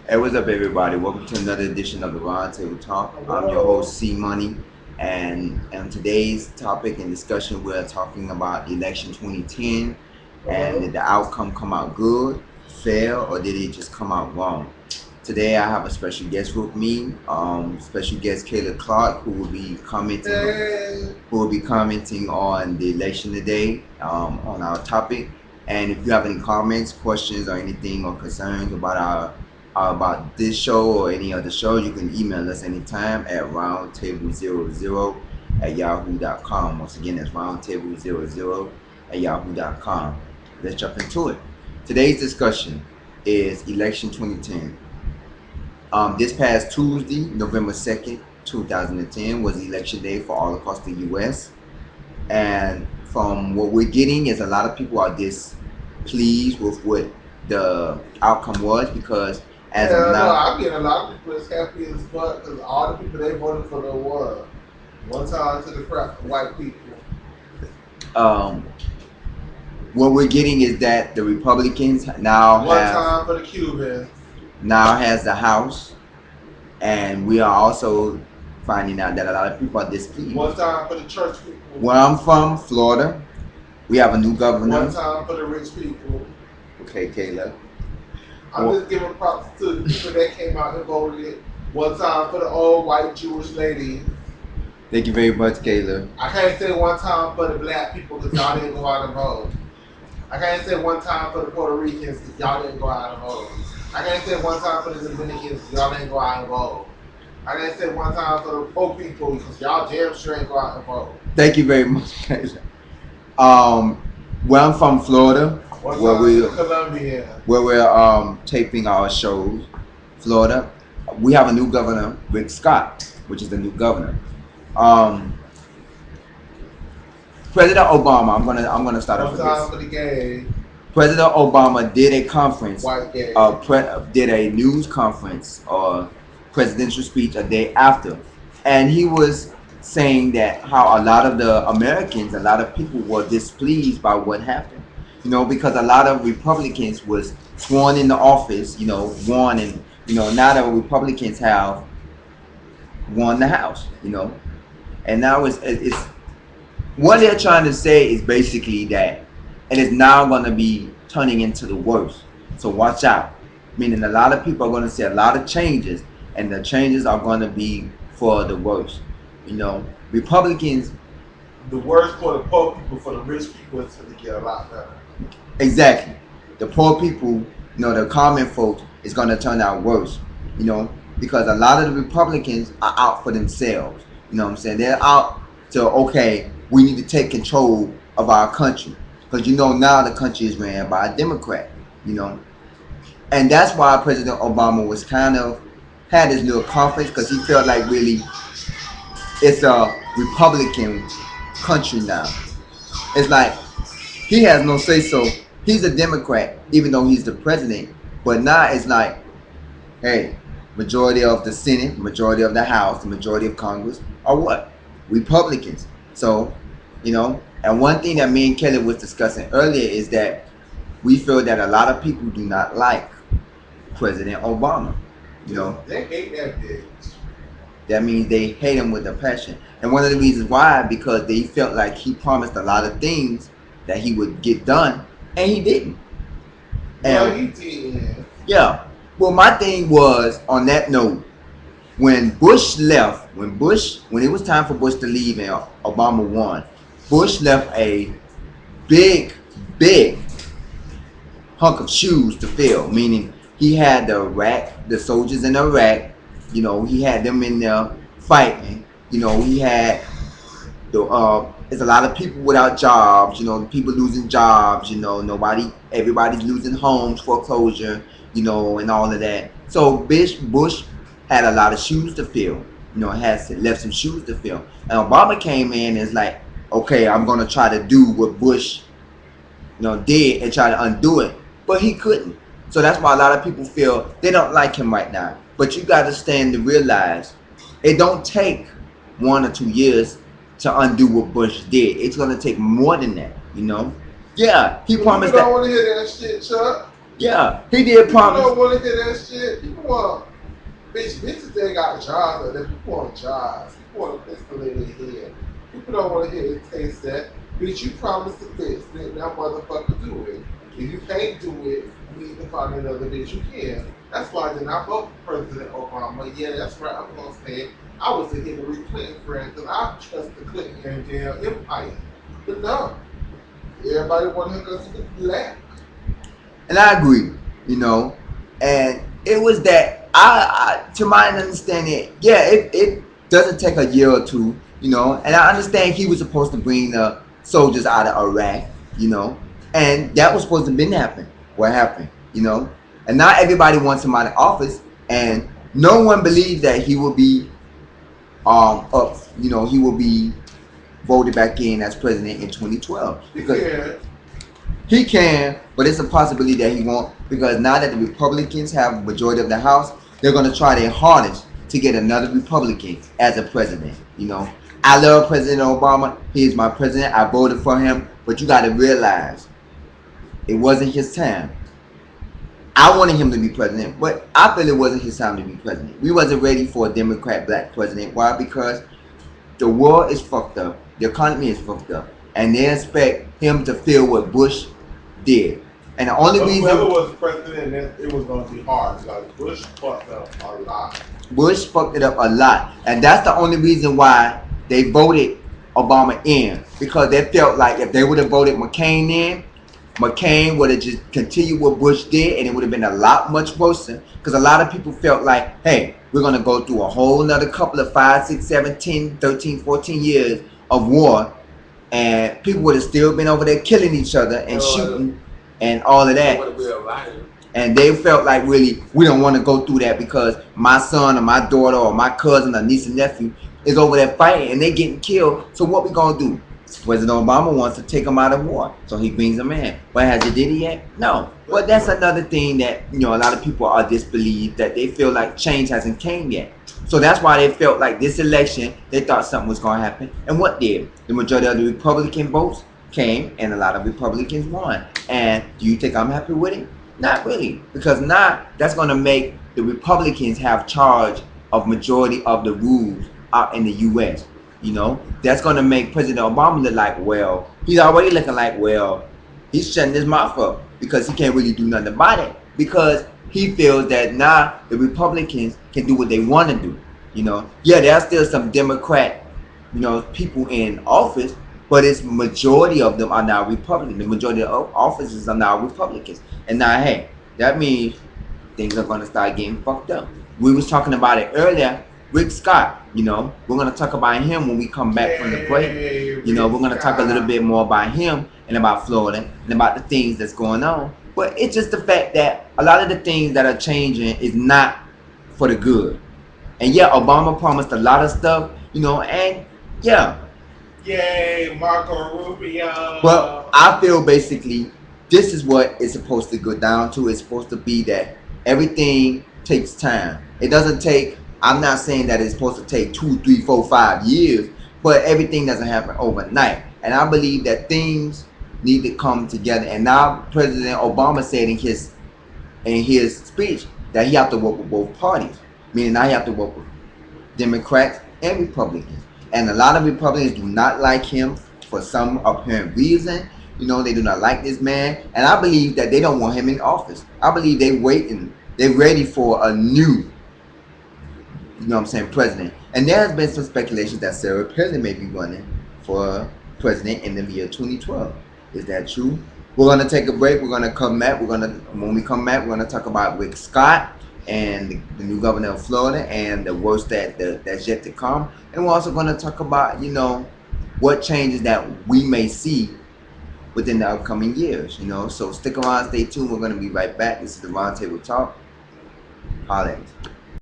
Hey, what's up, everybody? Welcome to another edition of the Roundtable Talk. I'm your Hello. host, C Money, and on today's topic and discussion, we're talking about election 2010, and Hello. did the outcome come out good, fair, or did it just come out wrong? Today, I have a special guest with me, special guest Kayla Clark, Hey. who will be commenting on the election today, on our topic. And if you have any comments, questions, or anything or concerns about about this show or any other show, you can email us anytime at roundtable00 at yahoo.com. Once again, that's roundtable00 at yahoo.com. Let's jump into it. Today's discussion is election 2010. This past Tuesday, November 2nd, 2010, was election day for all across the U.S. And from what we're getting is a lot of people are displeased with what the outcome was because as of Hell no, now, I'm getting a lot of people that's happy as fuck because all the people they voted for the one time to the crap white people. um, what we're getting is that the Republicans now One have time for the Cubans. now has the House, and we are also finding out that a lot of people are displeased. One time for the church people. Where I'm from, Florida, we have a new One governor. time for the rich people. Okay, Kayla. I'm just giving props to the people that came out and voted. One time for the old white Jewish lady. Thank you very much, Kayla. I can't say one time for the black people because y'all didn't go out and vote. I can't say one time for the Puerto Ricans because y'all didn't go out and vote. I can't say one time for the Dominicans because y'all didn't go out and vote. I can't say one time for the poor people because y'all damn sure ain't go out and vote. Thank you very much, Kayla. Where I'm from, Florida, One where time we for the Colombian. where we're taping our shows, Florida, we have a new governor, Rick Scott, which is the new governor. Um, President Obama, I'm gonna start off One with time this. for the gay, President Obama did a conference, white gay. did a news conference or presidential speech a day after, and he was saying that how a lot of the Americans, a lot of people were displeased by what happened. Because a lot of Republicans was sworn into office, won, and now the Republicans have won the House, and now it's what they're trying to say is basically that it is now going to be turning into the worst. So watch out. Meaning a lot of people are going to see a lot of changes, and the changes are going to be for the worst. Republicans, The worst for the poor people, for the rich people, is to get a lot better. exactly. The poor people, the common folks, is going to turn out worse. Because a lot of the Republicans are out for themselves. You know what I'm saying? They're out to, okay, we need to take control of our country. Because now the country is ran by a Democrat, you know. And that's why President Obama was kind of had this little conference because he felt like really it's a Republican country now. It's like he has no say so. He's a Democrat, even though he's the president. But now it's like, hey, majority of the Senate, majority of the House, the majority of Congress are what? Republicans. So, and one thing that me and Kelly was discussing earlier is that we feel that a lot of people do not like President Obama. They hate that bitch. That means they hate him with a passion. And one of the reasons why, because they felt like he promised a lot of things that he would get done, and he didn't. Well, And he did. yeah, well, my thing was on that note, when Bush left, when it was time for Bush to leave and Obama won, Bush left a big, big hunk of shoes to fill. Meaning he had the soldiers in Iraq. He had them in there fighting. He had there's a lot of people without jobs. People losing jobs. Everybody's losing homes, foreclosure. And all of that. So Bush had a lot of shoes to fill. Has left some shoes to fill. And Obama came in and is like, okay, I'm gonna try to do what Bush, did and try to undo it, but he couldn't. So that's why a lot of people feel they don't like him right now. But you got to stand to realize it don't take 1 or 2 years to undo what Bush did. It's gonna take more than that. Yeah, he People promised don't that. want to hear that shit, Chuck. Yeah, he did People promise. don't want to hear that shit. People want, bitches they got jobs, and then people want jobs. People want a pistol in their head. People don't want to hear it taste that. Bitch, you promised to fix it, now motherfucker do it. If you can't do it, you need to find another bitch you can. That's why I did not vote for President Obama. Yeah, that's right, I'm gonna say it. I was a Hillary Clinton friend because I trust the Clinton and damn empire. But no, everybody want to hook us to the black. And I agree, you know. And it was that to my understanding, yeah, it doesn't take a year or two, you know. And I understand he was supposed to bring the soldiers out of Iraq, you know, and that was supposed to been happen. What happened, you know? And not everybody wants him out of office, and no one believes that he will be up, you know, he will be voted back in as president in 2012 because Yeah. he can, but it's a possibility that he won't because now that the Republicans have a majority of the House, they're going to try their hardest to get another Republican as a president. You know, I love President Obama. He is my president. I voted for him, but you got to realize it wasn't his time. I wanted him to be president, but I feel it wasn't his time to be president. We wasn't ready for a Democrat black president. Why? Because the world is fucked up. The economy is fucked up. And they expect him to feel what Bush did. And the only Whoever reason was president, it was going to be hard because Bush fucked up a lot. Bush fucked it up a lot. And that's the only reason why they voted Obama in. Because they felt like if they would have voted McCain in, McCain would have just continued what Bush did and it would have been a lot much worse. Because a lot of people felt like, hey, we're going to go through a whole another couple of 5, 6, 7, 10, 13, 14 years of war. And people would have still been over there killing each other and shooting and all of that. And they felt like really, we don't want to go through that because my son or my daughter or my cousin or niece and nephew is over there fighting and they getting killed. So what we going to do? President Obama wants to take them out of war, so he brings them in. But has he did it yet? No. But that's another thing that, you know, a lot of people are disbelieved, that they feel like change hasn't came yet. So that's why they felt like this election, they thought something was going to happen. And what did? The majority of the Republican votes came, and a lot of Republicans won. And do you think I'm happy with it? Not really. Because now that's going to make the Republicans have charge of majority of the rules out in the U.S., you know, that's going to make President Obama look like, well, he's already looking like, well, he's shutting his mouth up because he can't really do nothing about it. Because he feels that now the Republicans can do what they want to do. You know, yeah, there are still some Democrat, you know, people in office, but it's majority of them are now Republican. The majority of offices are now Republicans. And now, hey, that means things are going to start getting fucked up. We was talking about it earlier. Rick Scott, you know, we're going to talk about him when we come back from the break. You know, we're going to talk a little bit more about him and about Florida and about the things that's going on. But it's just the fact that a lot of the things that are changing is not for the good. And yeah, Obama promised a lot of stuff, you know, and yeah. Yay, Marco Rubio. Well, I feel basically this is what it's supposed to go down to. It's supposed to be that everything takes time. It doesn't take, I'm not saying that it's supposed to take 2, 3, 4, 5 years, but everything doesn't happen overnight. And I believe that things need to come together. And now President Obama said in his speech that he have to work with both parties, meaning now he have to work with Democrats and Republicans. And a lot of Republicans do not like him for some apparent reason. You know, they do not like this man. And I believe that they don't want him in office. I believe they're ready for a new, you know what I'm saying, president. And there has been some speculation that Sarah Palin may be running for president in the year 2012. Is that true? We're going to take a break. We're going to come back. When we come back, we're going to talk about Rick Scott and the new governor of Florida and the worst that's yet to come. And we're also going to talk about, you know, what changes that we may see within the upcoming years, you know. So stick around, stay tuned. We're going to be right back. This is the Roundtable Talk. Holla at me.